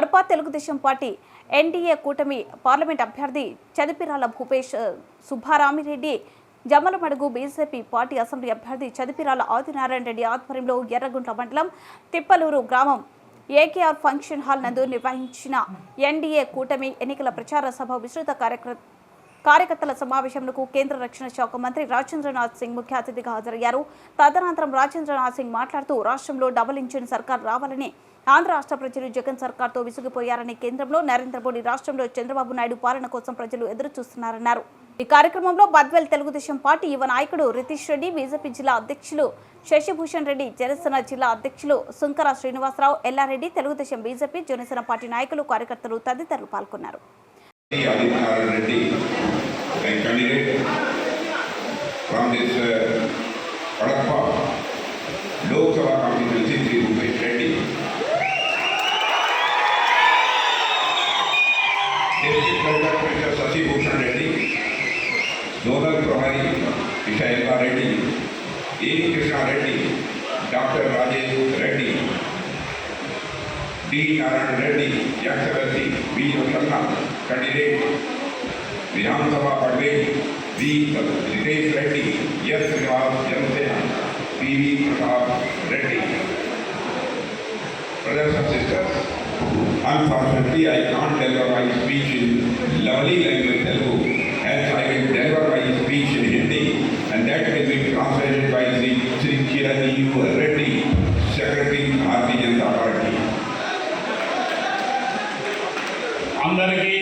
Kadapa Telugu Desam party NDA కూటమి parliament అభ్యర్థి Chadipirala Bhupesh Subbarami Reddy Jammalamadugu BJP party assembly అభ్యర్థి చదిపిరాల ఆదినారాయణ రెడ్డి ఆధ్వర్యంలో ఎర్రగుంట్ల మండలం తిప్పలూరు గ్రామం ఏకేఆర్ ఫంక్షన్ హాల్ నందు నిర్వహించిన ఎన్డీఏ కూటమి ఎన్నికల ప్రచార సభ విస్తృత కార్యకర్తల సమావేశంకు కేంద్ర రక్షణ శాఖ మంత్రి రాజేంద్రనాథ్ సింగ్ ముఖ్య అతిథిగా హాజరయ్యారు. తదనంతరం రాజేంద్రనాథ్ సింగ్ మాట్లాడుతూ రాష్ట్రంలో డబుల్ ఇంజిన్ సర్కార్ రావాలని, ఆంధ్ర రాష్ట్ర ప్రజలు జగన్ సర్కార్తో విసిగిపోయారని, కేంద్రంలో నరేంద్ర మోడీ, రాష్ట్రంలో చంద్రబాబు నాయుడు పాలన కోసం ప్రజలు ఎదురు చూస్తున్నారన్నారు. ఈ కార్యక్రమంలో బద్వేల్ తెలుగుదేశం పార్టీ యువ నాయకుడు రితీష్ రెడ్డి, బీజేపీ జిల్లా అధ్యక్షులు శశిభూషణ్ రెడ్డి, జనసేన జిల్లా అధ్యక్షులు సుంకర శ్రీనివాసరావు, ఎల్లారెడ్డి, తెలుగుదేశం, బీజేపీ, జనసేన పార్టీ నాయకులు, కార్యకర్తలు తదితరులు పాల్గొన్నారు. शशिभूषण रेड्डी, जोनल प्रभारी Vishakha Reddy, A Krishna Reddy, doctor Rajesh Reddy, D Narayan Reddy, excellency B Ratna candidate Vidhan Sabha Patwel B Ritesh Reddy, S Srinivas Janasena PV Prasad Reddy. Brothers and sisters, unfortunately I can't deliver my speech in lovely language Telugu, as I will deliver my speech in Hindi, and that will be translated by Sri Chiranjeev Reddy, Secretary Bharatiya Janata Party. అందరికీ